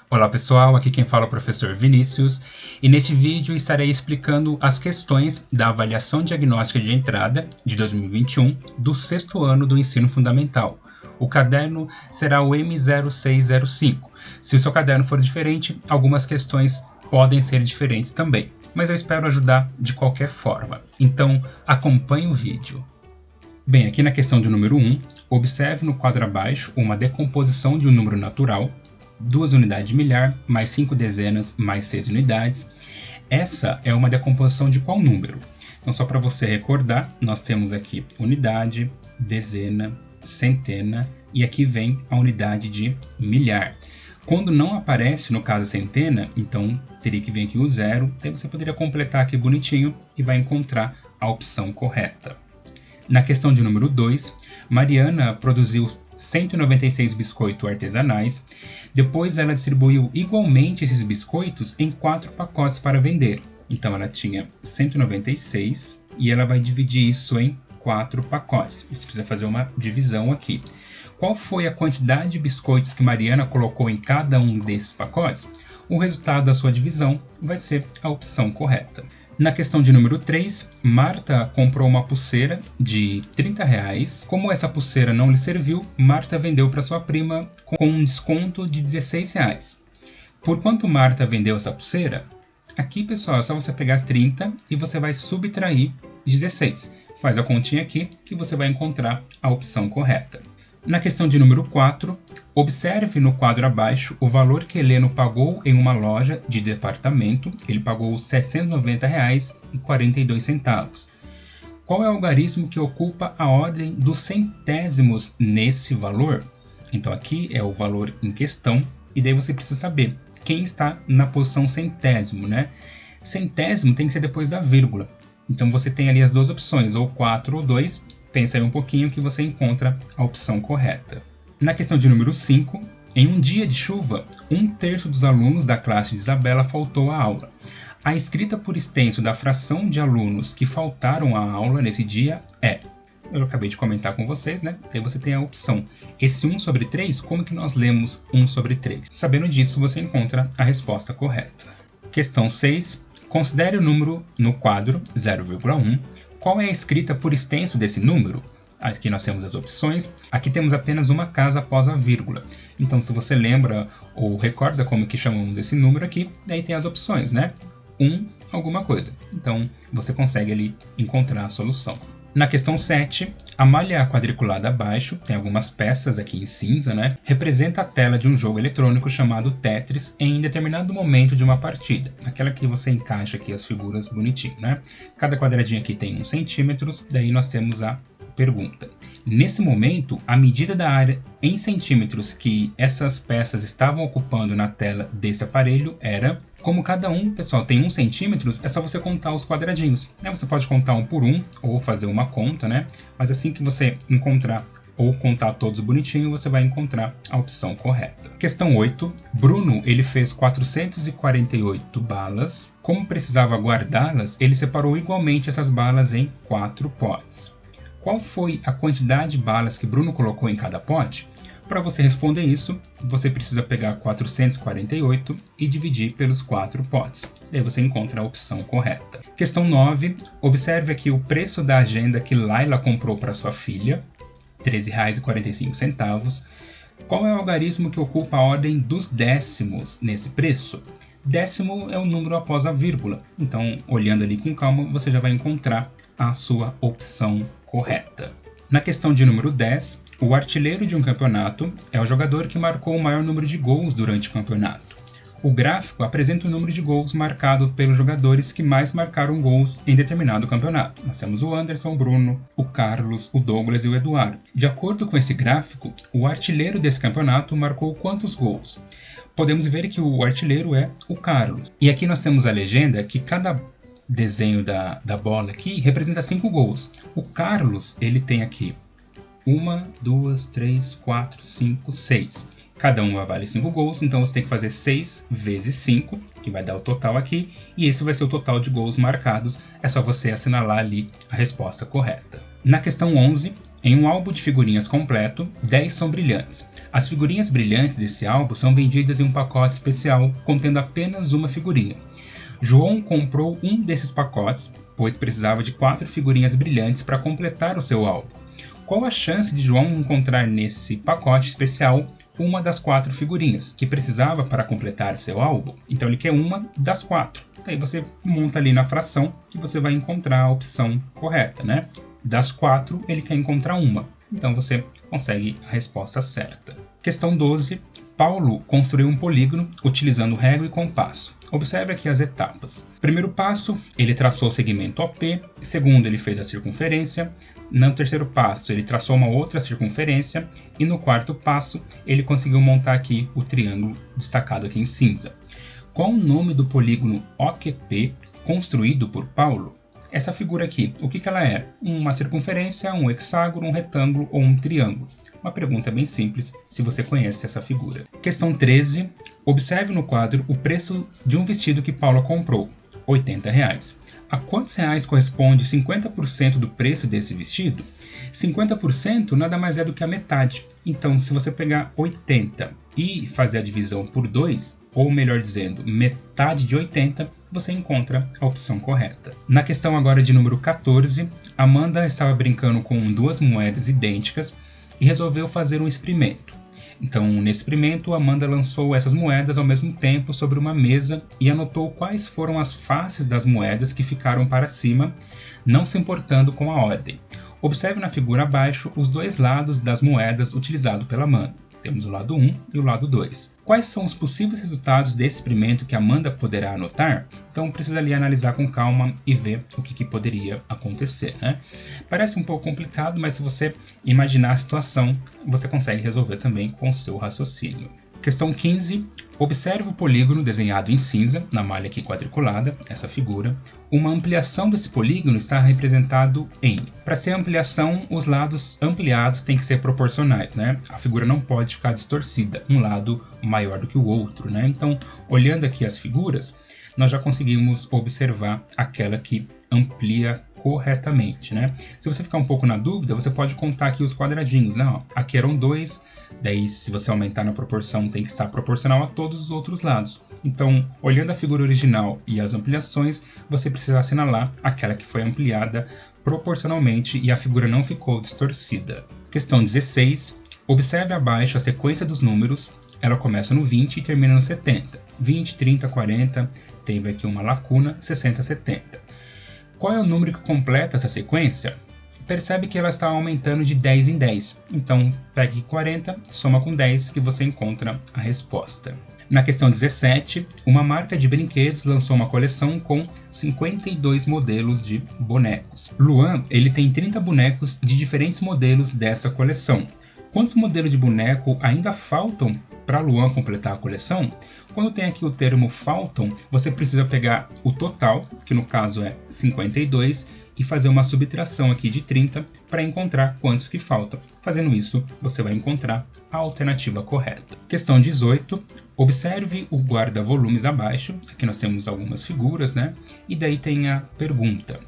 Olá pessoal, aqui quem fala é o professor Vinícius e neste vídeo estarei explicando as questões da avaliação diagnóstica de entrada de 2021 do sexto ano do ensino fundamental. O caderno será o M0605. Se o seu caderno for diferente, algumas questões podem ser diferentes também, mas eu espero ajudar de qualquer forma. Então acompanhe o vídeo. Bem, aqui na questão de número 1, observe no quadro abaixo uma decomposição de um número natural, 2 unidades de milhar, mais 5 dezenas, mais 6 unidades. Essa é uma decomposição de qual número? Então, só para você recordar, nós temos aqui unidade, dezena, centena e aqui vem a unidade de milhar. Quando não aparece, no caso, a centena, então teria que vir aqui o zero, daí você poderia completar aqui bonitinho e vai encontrar a opção correta. Na questão de número 2, Mariana produziu 196 biscoitos artesanais, depois ela distribuiu igualmente esses biscoitos em 4 pacotes para vender. Então ela tinha 196 e ela vai dividir isso em 4 pacotes. Você precisa fazer uma divisão aqui. Qual foi a quantidade de biscoitos que Mariana colocou em cada um desses pacotes? O resultado da sua divisão vai ser a opção correta. Na questão de número 3, Marta comprou uma pulseira de R$30. Como essa pulseira não lhe serviu, Marta vendeu para sua prima com um desconto de R$16. Por quanto Marta vendeu essa pulseira? Aqui, pessoal, é só você pegar 30 e você vai subtrair 16. Faz a continha aqui que você vai encontrar a opção correta. Na questão de número 4, observe no quadro abaixo o valor que Heleno pagou em uma loja de departamento. Ele pagou R$ 790,42. Qual é o algarismo que ocupa a ordem dos centésimos nesse valor? Então aqui é o valor em questão e daí você precisa saber quem está na posição centésimo, né? Centésimo tem que ser depois da vírgula. Então você tem ali as duas opções, ou 4 ou 2. Pensa aí um pouquinho que você encontra a opção correta. Na questão de número 5, em um dia de chuva, 1/3 dos alunos da classe de Isabela faltou à aula. A escrita por extenso da fração de alunos que faltaram à aula nesse dia é... Eu acabei de comentar com vocês, né? Aí você tem a opção. Esse 1/3, como que nós lemos 1/3? Sabendo disso, você encontra a resposta correta. Questão 6. Considere o número no quadro 0,1. Qual é a escrita por extenso desse número? Aqui nós temos as opções. Aqui temos apenas uma casa após a vírgula. Então, se você lembra ou recorda como que chamamos esse número aqui, daí tem as opções, né? Alguma coisa. Então, você consegue ali encontrar a solução. Na questão 7, a malha quadriculada abaixo, tem algumas peças aqui em cinza, né? Representa a tela de um jogo eletrônico chamado Tetris em determinado momento de uma partida. Aquela que você encaixa aqui as figuras bonitinho, né? Cada quadradinho aqui tem 1 centímetro, daí nós temos a pergunta. Nesse momento, a medida da área em centímetros que essas peças estavam ocupando na tela desse aparelho era... Como cada um, pessoal, tem 1 centímetro, é só você contar os quadradinhos. Você pode contar um por um ou fazer uma conta, né? Mas assim que você encontrar ou contar todos bonitinho, você vai encontrar a opção correta. Questão 8. Bruno, ele fez 448 balas. Como precisava guardá-las, ele separou igualmente essas balas em 4 potes. Qual foi a quantidade de balas que Bruno colocou em cada pote? Para você responder isso, você precisa pegar 448 e dividir pelos 4 potes. Daí você encontra a opção correta. Questão 9. Observe aqui o preço da agenda que Laila comprou para sua filha, R$ 13,45. Qual é o algarismo que ocupa a ordem dos décimos nesse preço? Décimo é o número após a vírgula. Então, olhando ali com calma, você já vai encontrar a sua opção correta. Na questão de número 10, o artilheiro de um campeonato é o jogador que marcou o maior número de gols durante o campeonato. O gráfico apresenta o número de gols marcado pelos jogadores que mais marcaram gols em determinado campeonato. Nós temos o Anderson, o Bruno, o Carlos, o Douglas e o Eduardo. De acordo com esse gráfico, o artilheiro desse campeonato marcou quantos gols? Podemos ver que o artilheiro é o Carlos. E aqui nós temos a legenda que cada desenho da bola aqui representa 5 gols. O Carlos, ele tem aqui 1, 2, 3, 4, 5, 6. Cada uma vale 5 gols, então você tem que fazer 6 vezes 5, que vai dar o total aqui, e esse vai ser o total de gols marcados. É só você assinalar ali a resposta correta. Na questão 11, Em um álbum de figurinhas completo, 10 são brilhantes. As figurinhas brilhantes desse álbum são vendidas em um pacote especial contendo apenas uma figurinha. João comprou um desses pacotes, pois precisava de 4 figurinhas brilhantes para completar o seu álbum. Qual a chance de João encontrar nesse pacote especial uma das 4 figurinhas que precisava para completar seu álbum? Então ele quer uma das 4. Aí você monta ali na fração que você vai encontrar a opção correta, né? Das 4, ele quer encontrar uma. Então você consegue a resposta certa. Questão 12. Paulo construiu um polígono utilizando régua e compasso. Observe aqui as etapas. Primeiro passo, ele traçou o segmento OP. Segundo, ele fez a circunferência. No terceiro passo, ele traçou uma outra circunferência. E no quarto passo, ele conseguiu montar aqui o triângulo destacado aqui em cinza. Qual o nome do polígono OQP construído por Paulo? Essa figura aqui, o que ela é? Uma circunferência, um hexágono, um retângulo ou um triângulo? Uma pergunta bem simples, se você conhece essa figura. Questão 13. Observe no quadro o preço de um vestido que Paula comprou, R$ 80. A quantos reais corresponde 50% do preço desse vestido? 50% nada mais é do que a metade. Então, se você pegar 80 e fazer a divisão por 2, ou melhor dizendo, metade de 80, você encontra a opção correta. Na questão agora de número 14, Amanda estava brincando com 2 moedas idênticas e resolveu fazer um experimento. Então, nesse experimento, Amanda lançou essas moedas ao mesmo tempo sobre uma mesa e anotou quais foram as faces das moedas que ficaram para cima, não se importando com a ordem. Observe na figura abaixo os 2 lados das moedas utilizados pela Amanda. Temos o lado 1 e o lado 2. Quais são os possíveis resultados desse experimento que a Amanda poderá anotar? Então precisa ali analisar com calma e ver o que poderia acontecer, né? Parece um pouco complicado, mas se você imaginar a situação, você consegue resolver também com o seu raciocínio. Questão 15. Observe o polígono desenhado em cinza, na malha aqui quadriculada, essa figura. Uma ampliação desse polígono está representado em... Para ser ampliação, os lados ampliados têm que ser proporcionais, né? A figura não pode ficar distorcida, um lado maior do que o outro, né? Então, olhando aqui as figuras, nós já conseguimos observar aquela que amplia corretamente, né? Se você ficar um pouco na dúvida, você pode contar aqui os quadradinhos, né? Ó, aqui eram 2, daí se você aumentar na proporção tem que estar proporcional a todos os outros lados. Então, olhando a figura original e as ampliações, você precisa assinalar aquela que foi ampliada proporcionalmente e a figura não ficou distorcida. Questão 16. Observe abaixo a sequência dos números. Ela começa no 20 e termina no 70. 20, 30, 40, teve aqui uma lacuna, 60, 70. Qual é o número que completa essa sequência? Percebe que ela está aumentando de 10 em 10. Então, pegue 40, soma com 10 que você encontra a resposta. Na questão 17, uma marca de brinquedos lançou uma coleção com 52 modelos de bonecos. Luan, ele tem 30 bonecos de diferentes modelos dessa coleção. Quantos modelos de boneco ainda faltam para Luan completar a coleção? Quando tem aqui o termo faltam, você precisa pegar o total, que no caso é 52, e fazer uma subtração aqui de 30 para encontrar quantos que faltam. Fazendo isso, você vai encontrar a alternativa correta. Questão 18. Observe o guarda-volumes abaixo. Aqui nós temos algumas figuras, né? E daí tem a pergunta.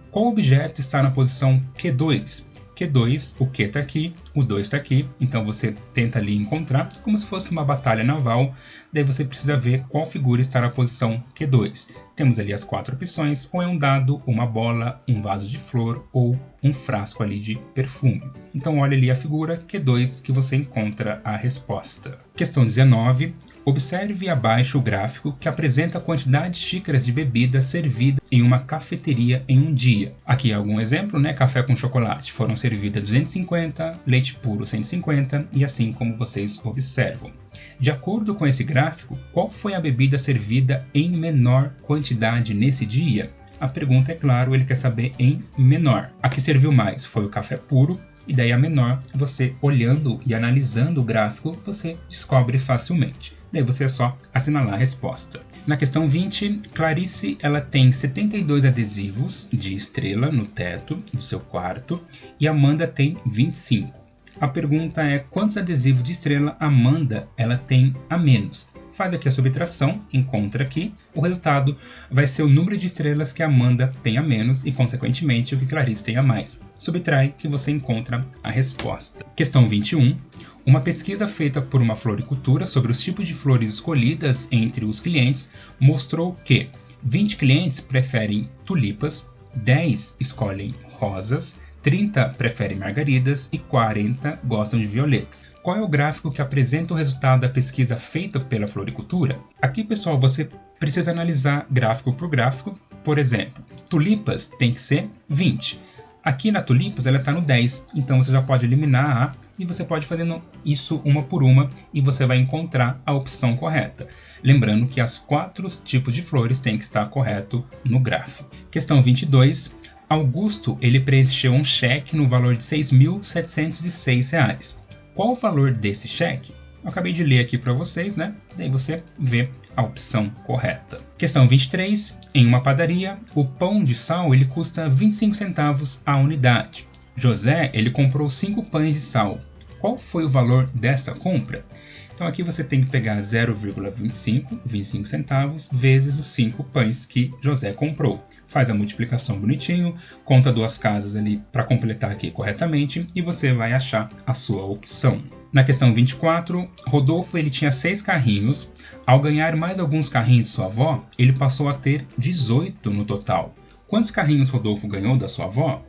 Qual objeto está na posição Q2? Q2, o Q está aqui, o 2 está aqui, então você tenta ali encontrar como se fosse uma batalha naval, daí você precisa ver qual figura está na posição Q2. Temos ali as 4 opções, ou é um dado, uma bola, um vaso de flor ou um frasco ali de perfume. Então olha ali a figura Q2 que você encontra a resposta. Questão 19. Observe abaixo o gráfico que apresenta a quantidade de xícaras de bebida servida em uma cafeteria em um dia. Aqui algum exemplo, né? Café com chocolate. Foram servidas 250, leite puro 150 e assim como vocês observam. De acordo com esse gráfico, qual foi a bebida servida em menor quantidade nesse dia? A pergunta é claro, ele quer saber em menor. A que serviu mais foi o café puro, e daí a menor, você olhando e analisando o gráfico, você descobre facilmente. Daí você é só assinalar a resposta. Na questão 20, Clarice ela tem 72 adesivos de estrela no teto do seu quarto e Amanda tem 25. A pergunta é quantos adesivos de estrela Amanda ela tem a menos. Faz aqui a subtração, encontra aqui, o resultado vai ser o número de estrelas que a Amanda tem a menos e, consequentemente, o que Clarice tem a mais. Subtrai que você encontra a resposta. Questão 21. Uma pesquisa feita por uma floricultura sobre os tipos de flores escolhidas entre os clientes mostrou que 20 clientes preferem tulipas, 10 escolhem rosas, 30 preferem margaridas e 40 gostam de violetas. Qual é o gráfico que apresenta o resultado da pesquisa feita pela floricultura? Aqui, pessoal, você precisa analisar gráfico por gráfico. Por exemplo, tulipas tem que ser 20. Aqui na tulipas ela está no 10, então você já pode eliminar a A e você pode fazendo isso uma por uma e você vai encontrar a opção correta. Lembrando que as 4 tipos de flores têm que estar correto no gráfico. Questão 22. Augusto ele preencheu um cheque no valor de R$ 6.706. Qual o valor desse cheque? Eu acabei de ler aqui para vocês, né? Daí você vê a opção correta. Questão 23. Em uma padaria, o pão de sal ele custa 25 centavos a unidade. José ele comprou 5 pães de sal. Qual foi o valor dessa compra? Então aqui você tem que pegar 0,25 centavos, vezes os 5 pães que José comprou. Faz a multiplicação bonitinho, conta 2 casas ali para completar aqui corretamente e você vai achar a sua opção. Na questão 24, Rodolfo ele tinha 6 carrinhos. Ao ganhar mais alguns carrinhos de sua avó, ele passou a ter 18 no total. Quantos carrinhos Rodolfo ganhou da sua avó?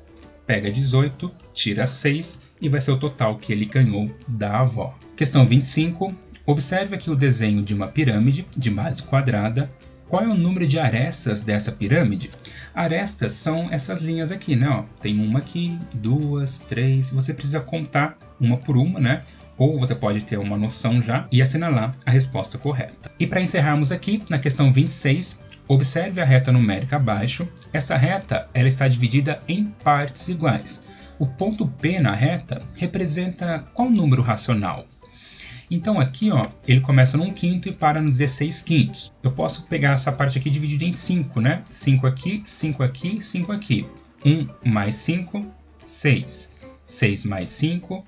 Pega 18, tira 6 e vai ser o total que ele ganhou da avó. Questão 25. Observe aqui o desenho de uma pirâmide de base quadrada. Qual é o número de arestas dessa pirâmide? Arestas são essas linhas aqui, né? Ó, tem uma aqui, 2, 3. Você precisa contar uma por uma, né? Ou você pode ter uma noção já e assinalar a resposta correta. E para encerrarmos aqui, na questão 26, observe a reta numérica abaixo. Essa reta ela está dividida em partes iguais. O ponto P na reta representa qual número racional? Então aqui, ó, ele começa no 1/5 e para no 16/5. Eu posso pegar essa parte aqui dividida em 5, né? 5 aqui, 5 aqui, 5 aqui. 1 mais 5, 6. 6 mais 5,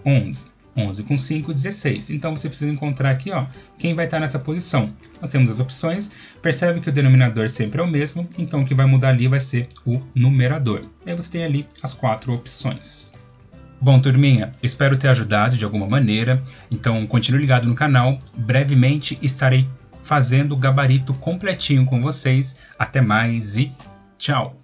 11. 11 com 5, 16. Então você precisa encontrar aqui, ó, quem vai estar nessa posição. Nós temos as opções. Percebe que o denominador sempre é o mesmo, então o que vai mudar ali vai ser o numerador. E aí você tem ali as 4 opções. Bom, turminha, espero ter ajudado de alguma maneira, então continue ligado no canal, brevemente estarei fazendo o gabarito completinho com vocês. Até mais e tchau!